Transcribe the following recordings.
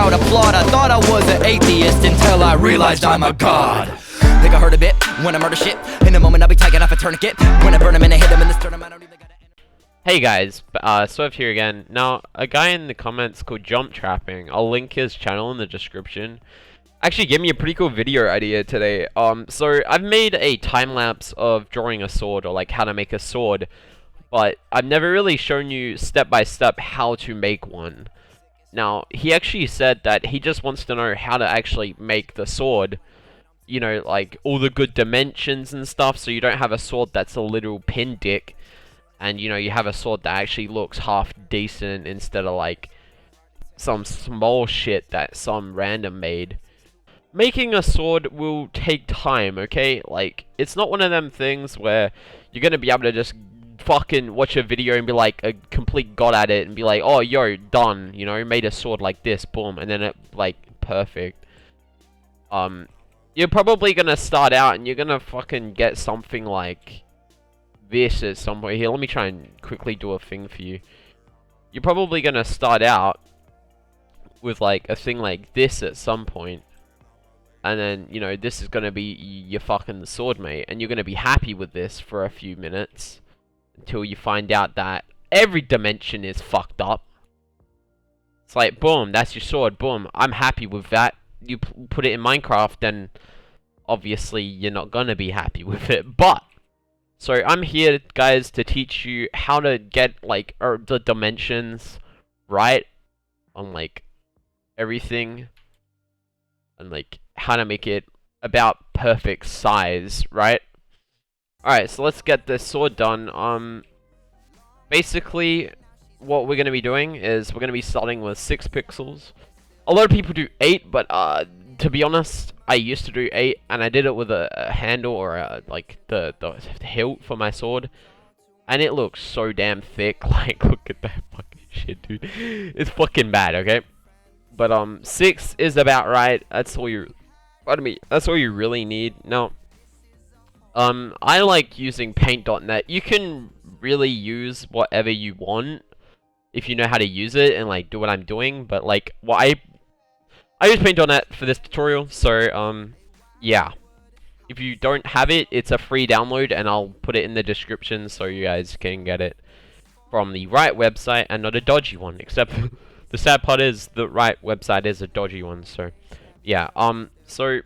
crowd applaud. I thought I was an atheist until I realized I'm a god. Think I heard a bit when I murder shit. In a moment I'll be taking off a tourniquet. When I burn him and I hit him in the sternum, I don't even gotta. Hey guys, Swurved here again. Now, a guy in the comments called Jump Trapping, I'll link his channel in the description, actually gave me a pretty cool video idea today. So I've made a time lapse of drawing a sword, or like how to make a sword, but I've never really shown you step by step how to make one. Now, he actually said that he just wants to know how to actually make the sword, you know, like all the good dimensions and stuff, so you don't have a sword that's a little pin dick. And, you know, you have a sword that actually looks half decent instead of, like, some small shit that some random made. Making a sword will take time, okay? Like, it's not one of them things where you're gonna be able to just fucking watch a video and be, like, a complete god at it and be like, oh, yo, done, you know, made a sword like this, boom, and then it, like, perfect. You're probably gonna start out and you're gonna fucking get something like this at some point. Here, let me try and quickly do a thing for you. You're probably gonna start out with like a thing like this at some point, and then, you know, this is gonna be your fucking sword mate, and you're gonna be happy with this for a few minutes until you find out that every dimension is fucked up. It's like, boom, that's your sword, boom, I'm happy with that. You put it in Minecraft, then obviously you're not gonna be happy with it. But so I'm here, guys, to teach you how to get, like, the dimensions right on, like, everything. And, like, how to make it about perfect size, right? Alright, so let's get this sword done. Basically, what we're going to be doing is we're going to be starting with 6 pixels. A lot of people do 8, but, to be honest, I used to do 8, and I did it with a handle or like the hilt for my sword, and it looks so damn thick. Like, look at that fucking shit, dude. It's fucking bad, okay? But 6 is about right. That's all you, pardon me, that's all you really need. Now, I like using paint.net. You can really use whatever you want if you know how to use it and like do what I'm doing, but like what I use paint.net for this tutorial, so, yeah. If you don't have it, it's a free download, and I'll put it in the description so you guys can get it from the right website and not a dodgy one. Except, the sad part is, the right website is a dodgy one, so, yeah. So,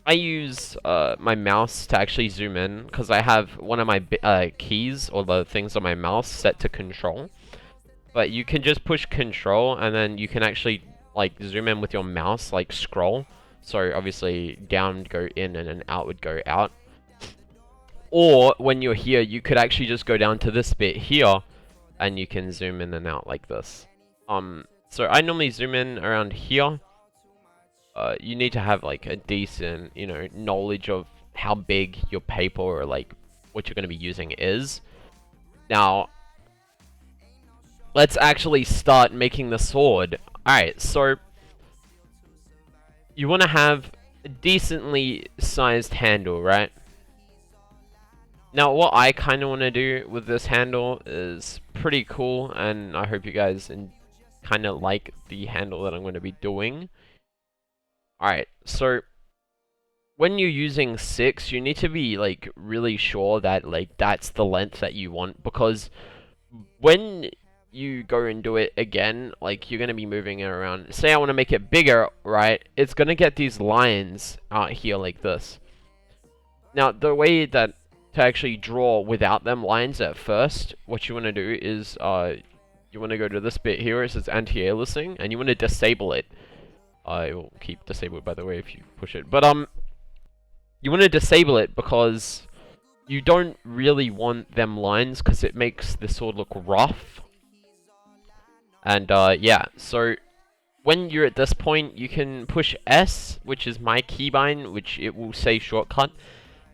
I use, my mouse to actually zoom in, because I have one of my, keys, or the things on my mouse, set to control. But you can just push control, and then you can actually, like, zoom in with your mouse, like scroll. So obviously down would go in and then out would go out. Or when you're here, you could actually just go down to this bit here and you can zoom in and out like this. So I normally zoom in around here. You need to have like a decent, you know, knowledge of how big your paper or like what you're going to be using is. Now, let's actually start making the sword. Alright, so you want to have a decently sized handle, right? Now, what I kind of want to do with this handle is pretty cool, and I hope you guys kind of like the handle that I'm going to be doing. Alright, so when you're using 6, you need to be like really sure that like that's the length that you want, because when you go and do it again, like, you're going to be moving it around. Say I want to make it bigger, right? It's going to get these lines out here like this. Now, the way that to actually draw without them lines at first, what you want to do is, you want to go to this bit here. It says anti-aliasing, and you want to disable it. It will keep disabled, by the way, if you push it. But, you want to disable it because you don't really want them lines, because it makes the sword look rough. And, yeah, so when you're at this point, you can push S, which is my keybind, which it will say shortcut.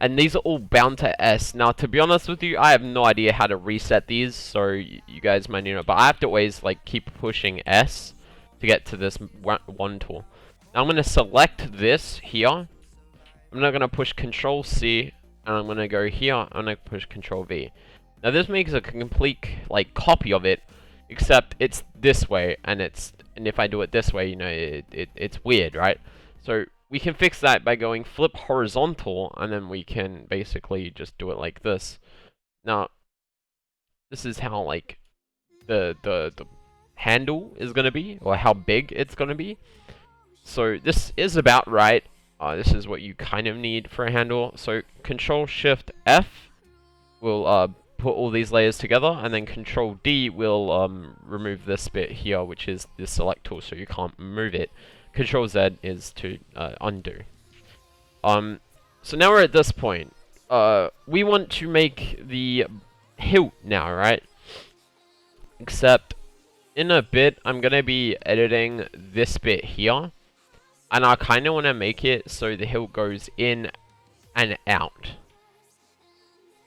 And these are all bound to S. Now, to be honest with you, I have no idea how to reset these, so you guys might know. But I have to always, like, keep pushing S to get to this one tool. Now, I'm going to select this here. I'm not going to push Control C, and I'm going to go here. I'm going to push Control V. Now, this makes a complete, like, copy of it. Except it's this way, and it's And if I do it this way, you know, it's weird, right? So we can fix that by going flip horizontal, and then we can basically just do it like this. Now, this is how, like, the handle is gonna be, or how big it's gonna be. So this is about right. This is what you kind of need for a handle. So Control Shift F will put all these layers together, and then Control D will remove this bit here, which is the select tool, so you can't move it. Control Z is to undo. So now we're at this point. We want to make the hilt now, right? Except in a bit, I'm gonna be editing this bit here, and I kind of want to make it so the hilt goes in and out.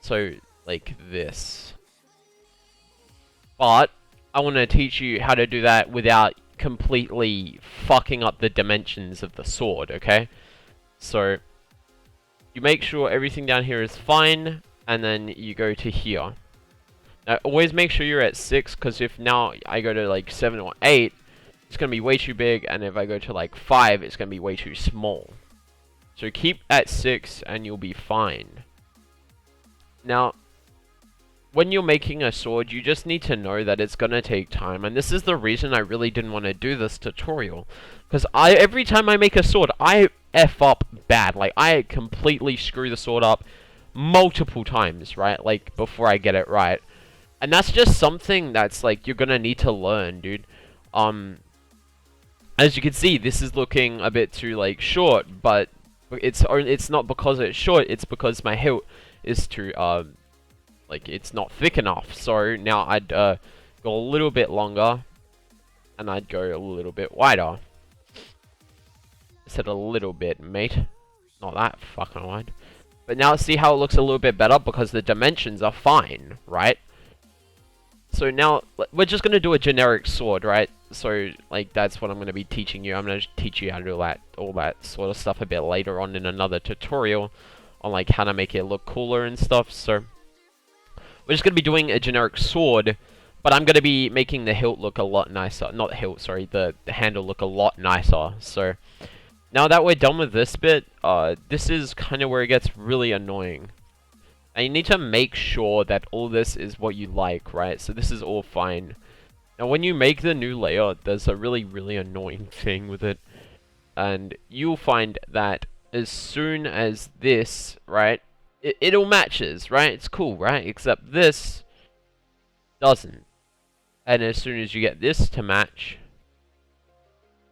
So like this. But I want to teach you how to do that without completely fucking up the dimensions of the sword, okay? So you make sure everything down here is fine, and then you go to here. Now always make sure you're at 6, because if now I go to like 7 or 8, it's going to be way too big, and if I go to like 5, it's going to be way too small. So keep at 6 and you'll be fine. Now, when you're making a sword, you just need to know that it's going to take time, and this is the reason I really didn't want to do this tutorial. Because every time I make a sword, I F up bad. Like, I completely screw the sword up multiple times, right? Like, before I get it right. And that's just something that's, like, you're going to need to learn, dude. As you can see, this is looking a bit too, like, short, but it's not because it's short, it's because my hilt is too, like, it's not thick enough. So now I'd go a little bit longer, and I'd go a little bit wider. I said a little bit, mate. Not that fucking wide. But now see how it looks a little bit better because the dimensions are fine, right? So now we're just gonna do a generic sword, right? So like that's what I'm gonna be teaching you. I'm gonna teach you how to do all that sort of stuff a bit later on in another tutorial on like how to make it look cooler and stuff. So we're just gonna be doing a generic sword, but I'm gonna be making the hilt look a lot nicer. Not the hilt, sorry, the handle look a lot nicer. So now that we're done with this bit, this is kind of where it gets really annoying. And you need to make sure that all this is what you like, right? So this is all fine. Now when you make the new layer, there's a really, really annoying thing with it. And you'll find that as soon as this, right, it all matches, right? It's cool, right? Except this doesn't. And as soon as you get this to match,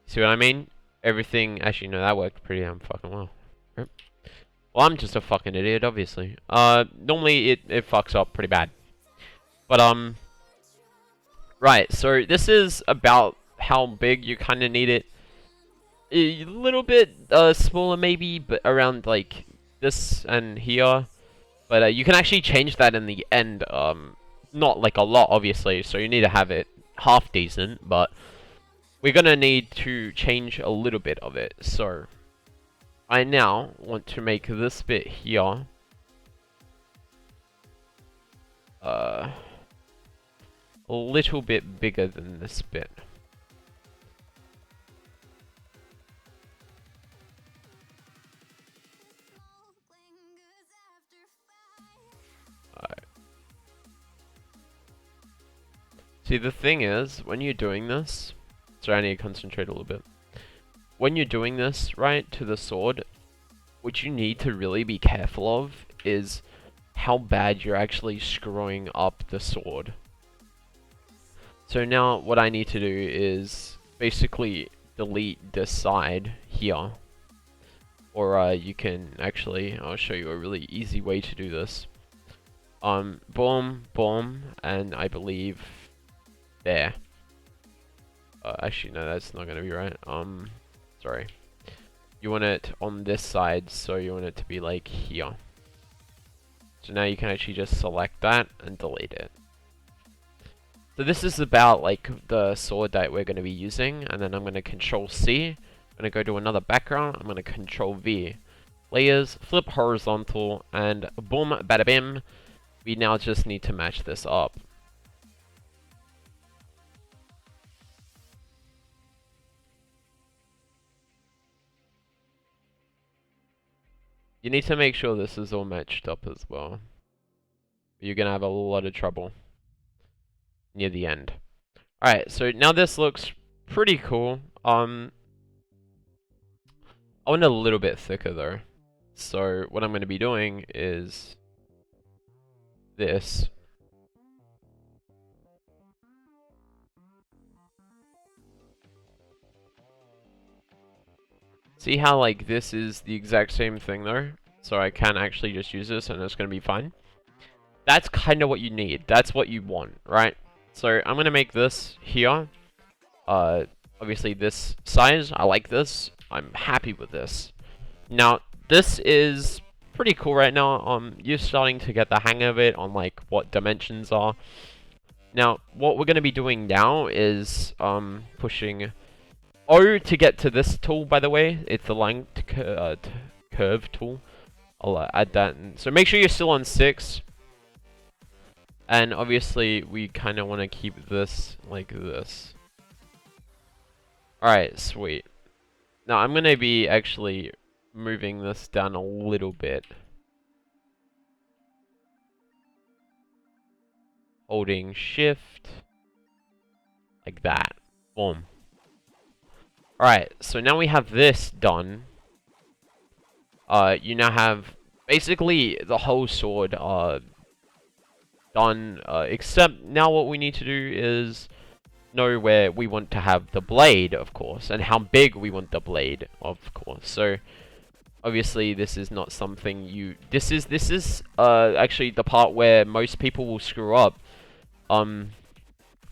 see what I mean? Everything, actually no, that worked pretty damn fucking well. Yep. Well, I'm just a fucking idiot, obviously. Normally it fucks up pretty bad. But, right, so this is about how big you kind of need it. A little bit, smaller maybe, but around, like, this and here. But, you can actually change that in the end, not, like, a lot, obviously, so you need to have it half decent, but we're gonna need to change a little bit of it, so I now want to make this bit here a little bit bigger than this bit. Alright. See, the thing is, when you're doing this, sorry, I need to concentrate a little bit. When you're doing this, right, to the sword, what you need to really be careful of is how bad you're actually screwing up the sword. So now what I need to do is basically delete this side here. Or you can actually, I'll show you a really easy way to do this. Boom, boom, and I believe there. Actually, no, that's not gonna be right. Sorry. You want it on this side, so you want it to be like here. So now you can actually just select that and delete it. So this is about like the sword that we're going to be using, and then I'm going to Control C. I'm going to go to another background. I'm going to Control V. Layers, flip horizontal, and boom, bada bim. We now just need to match this up. You need to make sure this is all matched up as well. You're gonna have a lot of trouble near the end. Alright, so now this looks pretty cool. I want it a little bit thicker though. So what I'm going to be doing is this. See how like this is the exact same thing though? So I can actually just use this and it's going to be fine. That's kind of what you need. That's what you want, right? So I'm going to make this here. Obviously this size, I like this. I'm happy with this. Now, this is pretty cool right now. You're starting to get the hang of it on like what dimensions are. Now, what we're going to be doing now is pushing O to get to this tool, by the way. It's the line curve tool. I'll add that in. So make sure you're still on 6. And obviously, we kind of want to keep this like this. Alright, sweet. Now, I'm going to be actually moving this down a little bit. Holding shift. Like that. Boom. Alright, so now we have this done. You now have basically the whole sword done. Except now what we need to do is know where we want to have the blade, of course, and how big we want the blade, of course. So obviously this is not something you this is actually the part where most people will screw up.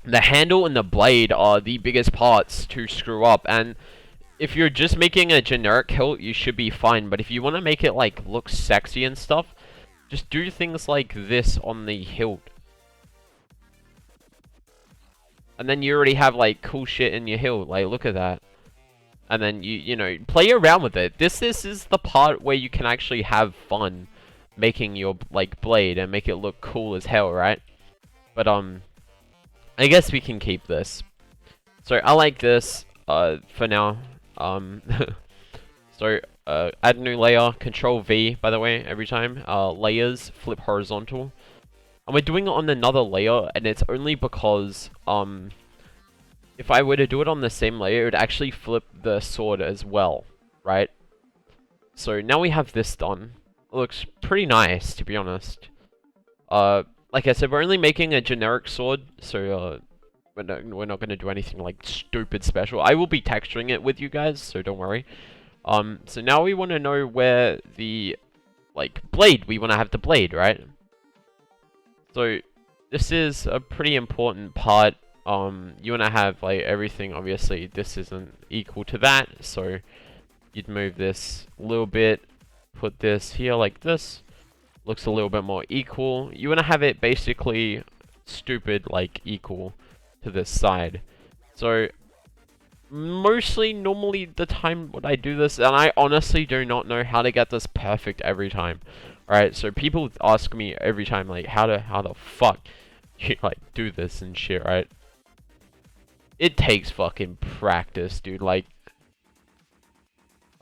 The handle and the blade are the biggest parts to screw up, and if you're just making a generic hilt, you should be fine. But if you want to make it like look sexy and stuff, just do things like this on the hilt. And then you already have like cool shit in your hilt, like look at that. And then you know, play around with it. This is the part where you can actually have fun making your like blade and make it look cool as hell, right? But I guess we can keep this. So I like this for now. So add new layer, Control V, by the way, every time. Layers, flip horizontal. And we're doing it on another layer, and it's only because if I were to do it on the same layer, it would actually flip the sword as well, right? So now we have this done. It looks pretty nice, to be honest. Like I said, we're only making a generic sword, so we're not going to do anything like stupid special. I will be texturing it with you guys, so don't worry. So now we want to know where the like blade, we want to have the blade, right? So this is a pretty important part. You want to have like everything. Obviously this isn't equal to that, so you'd move this a little bit, put this here like this. Looks a little bit more equal. You want to have it basically stupid like equal to this side. So mostly normally the time when I do this, and I honestly do not know how to get this perfect every time. Alright, so people ask me every time like how the fuck you like do this and shit, right? It takes fucking practice, dude. Like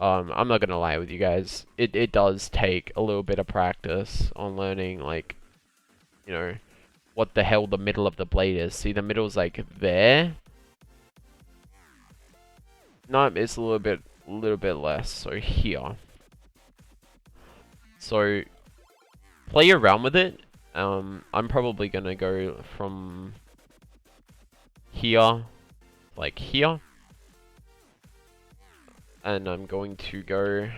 I'm not gonna lie with you guys. It does take a little bit of practice on learning, like, you know, what the hell the middle of the blade is. See, the middle's like there. No, it's a little bit less. So here. So play around with it. I'm probably gonna go from here, like here. And I'm going to go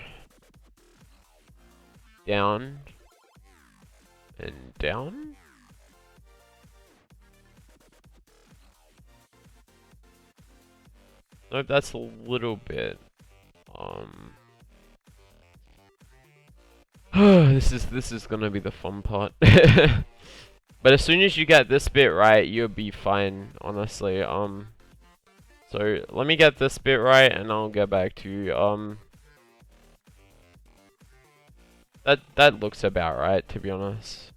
down and down. Nope, that's a little bit. This is gonna be the fun part. But as soon as you get this bit right, you'll be fine, honestly. So let me get this bit right, and I'll get back to you. That looks about right, to be honest.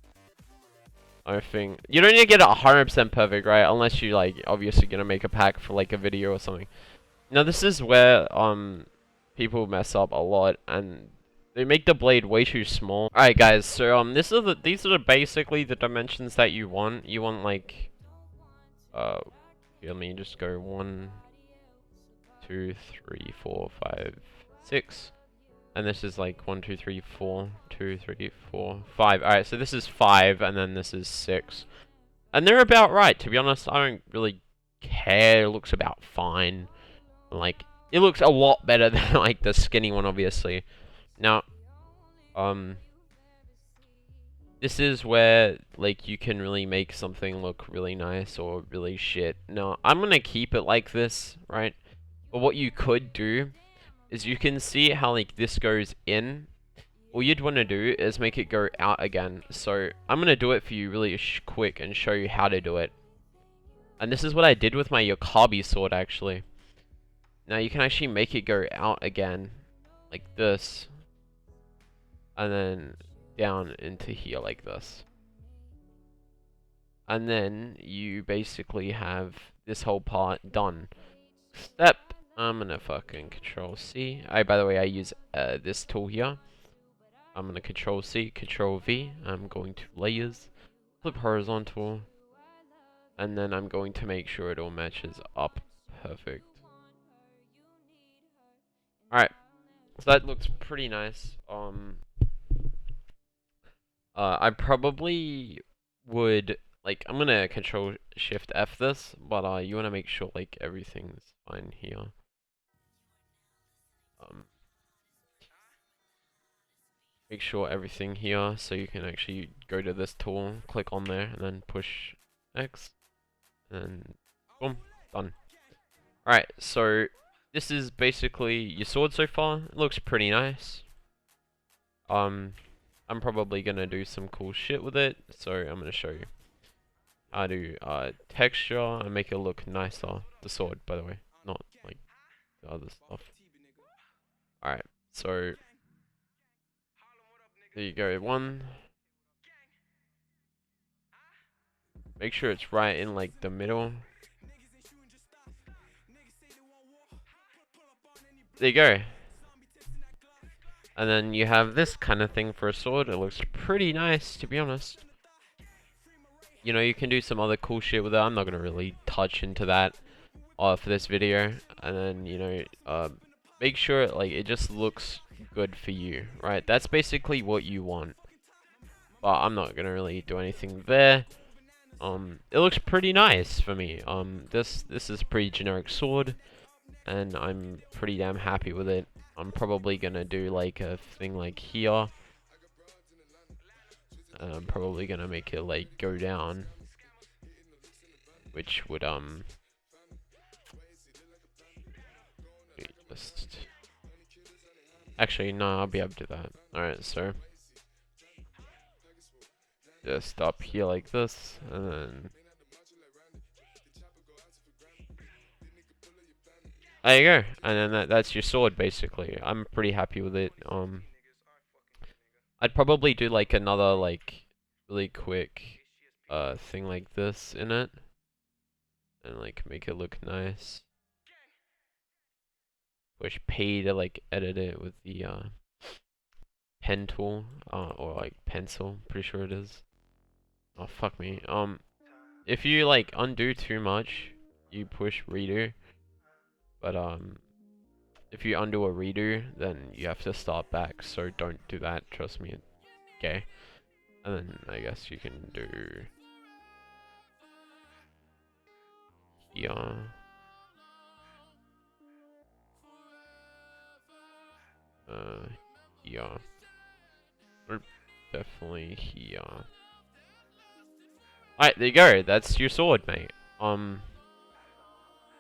I think you don't need to get it 100% perfect, right? Unless you like obviously gonna make a pack for like a video or something. Now this is where people mess up a lot, and They make the blade way too small. Alright guys, so these are basically the dimensions that you want. You want like here, let me just go 1, 2, 3, 4, 5, 6. And this is like 1, 2, 3, 4, 2, 3, 4, 5. Alright, so this is 5 and then this is 6. And they're about right, to be honest. I don't really care. It looks about fine. Like, it looks a lot better than like the skinny one, obviously. Now, this is where like you can really make something look really nice or really shit. Now, I'm gonna keep it like this, right? But what you could do is you can see how like this goes in. All you'd want to do is make it go out again. So I'm gonna do it for you really quick and show you how to do it. And this is what I did with my Yokabi sword, actually. Now you can actually make it go out again, like this, and then down into here like this. And then you basically have this whole part done. Except I'm gonna fucking Control C. By the way, I use this tool here. I'm gonna Control C, Control V. I'm going to layers, flip horizontal, and then I'm going to make sure it all matches up perfect. Alright, so that looks pretty nice. I probably would, like, I'm gonna Control Shift F this, but you wanna make sure like everything's fine here. Make sure everything here, so you can actually go to this tool, click on there, and then push X, and boom, done. Alright, so this is basically your sword so far. It looks pretty nice. I'm probably gonna do some cool shit with it, so I'm gonna show you how to texture and make it look nicer. The sword, by the way, not like the other stuff. Alright, so there you go. One. Make sure it's right in like the middle. There you go. And then you have this kind of thing for a sword. It looks pretty nice, to be honest. You know, you can do some other cool shit with it. I'm not gonna really touch into that for this video. And then, you know, make sure like it just looks good for you, right? That's basically what you want. But I'm not gonna really do anything there. It looks pretty nice for me. This is a pretty generic sword, and I'm pretty damn happy with it. I'm probably gonna do like a thing like here. I'm probably gonna make it like go down, which would just actually no, I'll be able to do that. All right, so just up here like this, and then there you go, and then that's your sword basically. I'm pretty happy with it. I'd probably do like another like really quick thing like this in it, and like make it look nice. Push P to like edit it with the pen tool, or like pencil, pretty sure it is. Oh fuck me. If you like undo too much, you push redo. But if you undo a redo, then you have to start back. So don't do that. Trust me. Okay. And then I guess you can do here. Here. Or definitely here. Alright, there you go. That's your sword, mate. It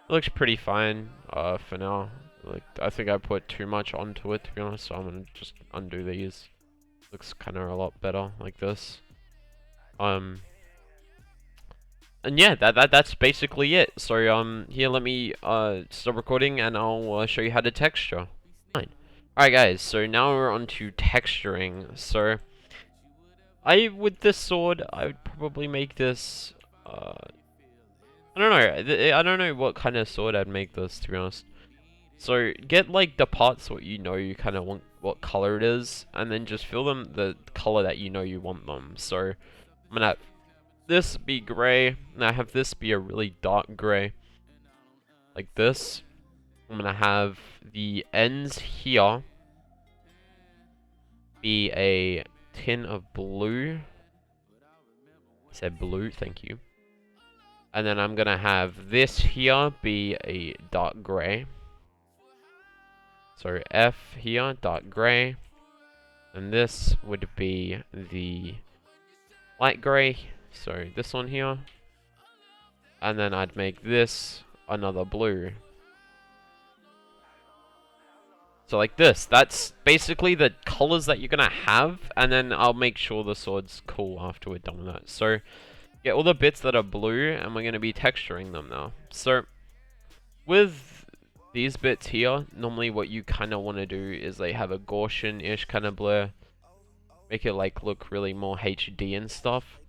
looks pretty fine, for now. Like, I think I put too much onto it, to be honest, so I'm gonna just undo these. Looks kinda a lot better, like this. And yeah, that's basically it. So, here, let me, stop recording, and I'll, show you how to texture. Fine. Alright guys, so now we're on to texturing. So, with this sword, I would probably make this, I don't know what kind of sword I'd make this, to be honest. So get like the parts what you know you kind of want, what color it is, and then just fill them the color that you know you want them. So I'm gonna have this be gray, and I have this be a really dark gray, like this. I'm gonna have the ends here be a tin of blue. I said blue, thank you. And then I'm gonna have this here be a dark gray. So F here, dark gray. And this would be the light gray. So this one here. And then I'd make this another blue. So like this, that's basically the colors that you're gonna have, and then I'll make sure the sword's cool after we're done with that. So get all the bits that are blue, and we're gonna be texturing them now. So with these bits here, normally what you kind of want to do is like have a Gaussian-ish kind of blur, make it like look really more HD and stuff.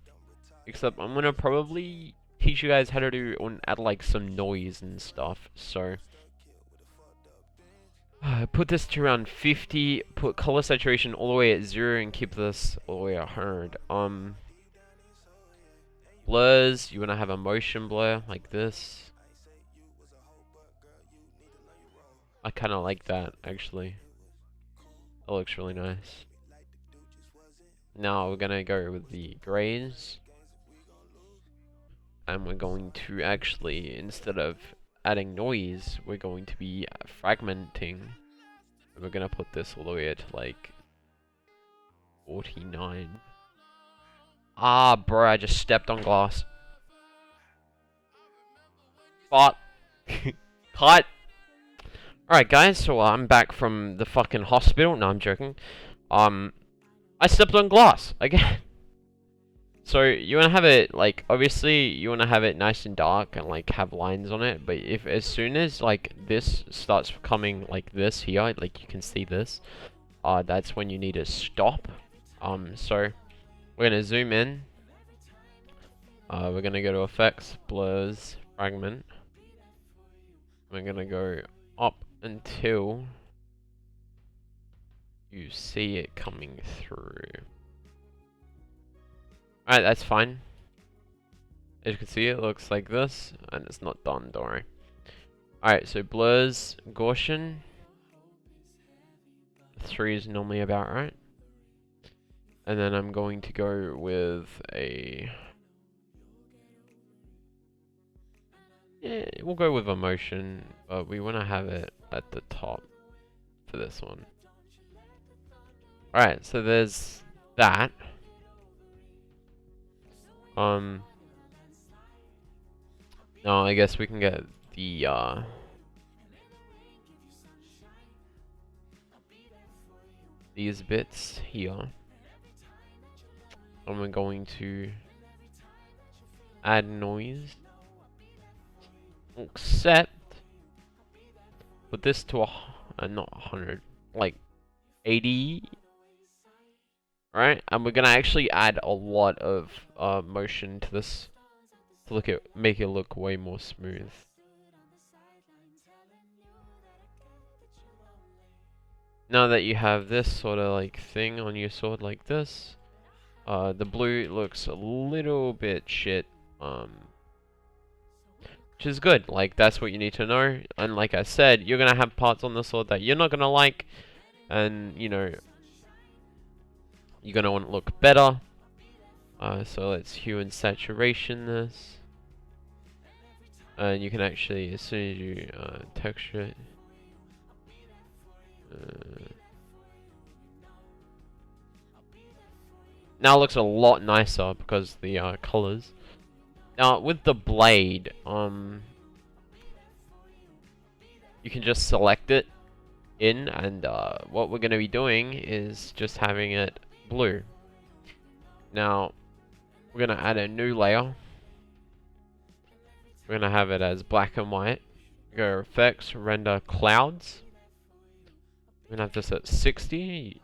Except I'm gonna probably teach you guys how to do and add like some noise and stuff. So put this to around 50, put color saturation all the way at 0, and keep this all the way at 100. Blurs, you want to have a motion blur like this. I kind of like that, actually. That looks really nice. Now we're going to go with the grays. And we're going to actually, instead of adding noise, we're going to be fragmenting. And we're going to put this all the way at like 49. Ah, bro, I just stepped on glass. But cut. Alright guys, so I'm back from the fucking hospital. No, I'm joking. I stepped on glass again. So you want to have it like, obviously you want to have it nice and dark and like have lines on it, but if as soon as like this starts becoming like this here, like you can see this, that's when you need to stop. So we're gonna zoom in. We're gonna go to effects, blurs, fragment. We're gonna go up until you see it coming through. Alright, that's fine. As you can see, it looks like this, and it's not done, don't worry. Alright, so blurs, Gaussian. 3 is normally about right. And then I'm going to go with a... yeah, we'll go with emotion, but we want to have it at the top for this one. Alright, so there's that. No, I guess we can get the, these bits here. And we're going to add noise. Except, put this to not 100, like 80. Right, and we're gonna actually add a lot of motion to this to make it look way more smooth. Now that you have this sort of like thing on your sword like this, the blue looks a little bit shit, which is good. Like that's what you need to know. And like I said, you're gonna have parts on the sword that you're not gonna like, and you know. You're going to want it to look better. So let's hue and saturation this. And you can actually, as soon as you texture it. Now it looks a lot nicer because the colors. Now with the blade, you can just select it in, and what we're going to be doing is just having it blue. Now we're going to add a new layer. We're going to have it as black and white. Go effects, render clouds. We're going to have this at 60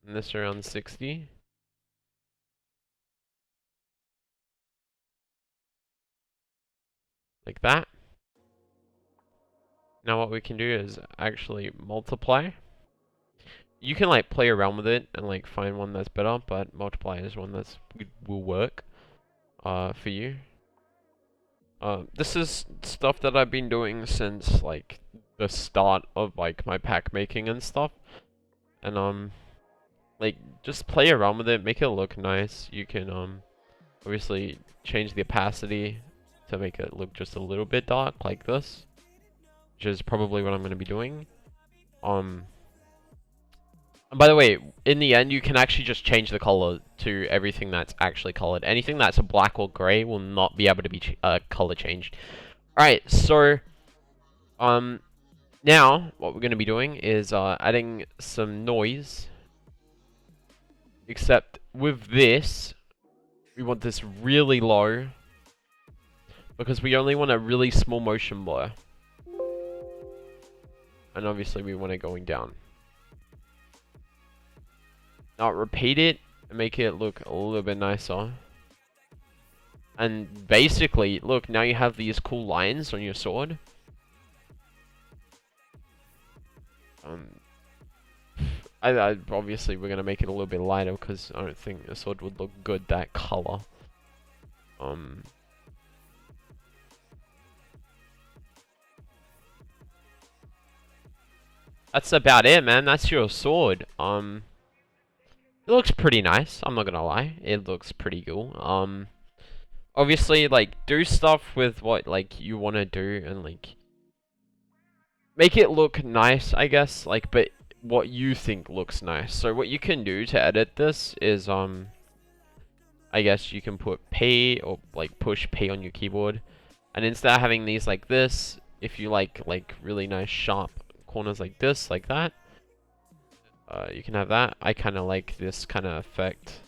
and this around 60. Like that. Now what we can do is actually multiply. You can like play around with it and like find one that's better, but multiply is one that's will work for you. This is stuff that I've been doing since like the start of like my pack making and stuff. And like just play around with it, make it look nice. You can obviously change the opacity to make it look just a little bit dark like this, which is probably what I'm going to be doing. And by the way, in the end, you can actually just change the color to everything that's actually colored. Anything that's a black or gray will not be able to be color changed. Alright, so now what we're going to be doing is adding some noise. Except with this, we want this really low, because we only want a really small motion blur. And obviously we want it going down. Now repeat it and make it look a little bit nicer. And basically, look, now you have these cool lines on your sword. Obviously we're gonna make it a little bit lighter because I don't think the sword would look good that color. That's about it, man. That's your sword. It looks pretty nice. I'm not gonna lie. It looks pretty cool. Obviously, like, do stuff with what like you want to do and like make it look nice, I guess. Like, but what you think looks nice. So what you can do to edit this is I guess you can put P or like push P on your keyboard, and instead of having these like this, if you like really nice sharp corners like this, like that, you can have that. I kind of like this kind of effect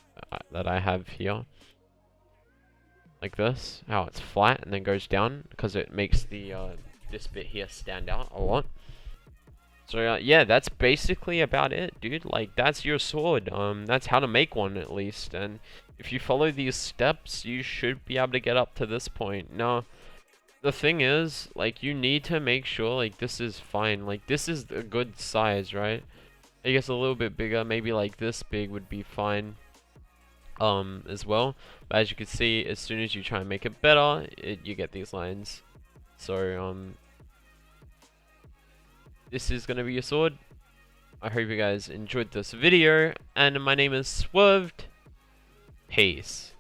that I have here, like this, how it's flat and then goes down, because it makes the this bit here stand out a lot. So yeah, that's basically about it, dude. Like, that's your sword. That's how to make one, at least. And if you follow these steps, you should be able to get up to this point. Now, the thing is, like, you need to make sure, like, this is fine. Like, this is a good size, right? I guess a little bit bigger, maybe like this big would be fine. As well. But as you can see, as soon as you try and make it better, you get these lines. So, this is going to be your sword. I hope you guys enjoyed this video, and my name is Swurved. Peace.